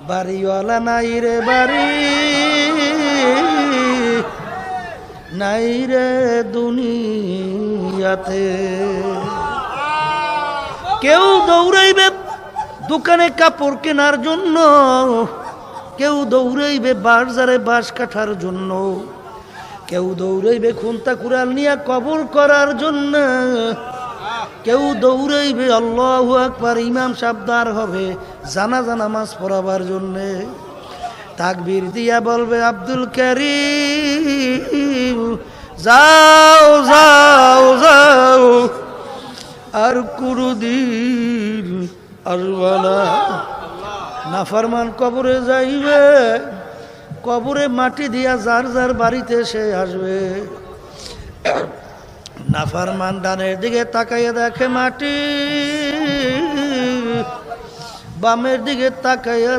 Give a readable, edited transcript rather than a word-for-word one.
বাড়িওয়ালা নাই রে বাড়ি, নাই রে দুনিয়াতে। কেউ দৌড়াইবে দোকানে কাপড় কেনার জন্য, কেউ দৌড়াইবে বাজারে বাঁশ কাটার জন্য, কেউ দৌড়াইবে খুন্তা কুড়াল নিয়ে কবর করার জন্য, কেউ দৌড়াইবে আল্লাহু আকবার ইমাম সাবদার হবে জানাজা নামাজ পড়াবার জন্যে। তাকবীর দিয়া বলবে আব্দুল কারীম যাও যাও যাও, আর কোনদিন আসবা না। নাফরমান কবরে যাইবে, কবরে মাটি দিয়া যার যার বাড়িতে সে আসবে। নাফরমান ডানের দিকে তাকাইয়া দেখে মাটি, বামের দিকে তাকাইয়া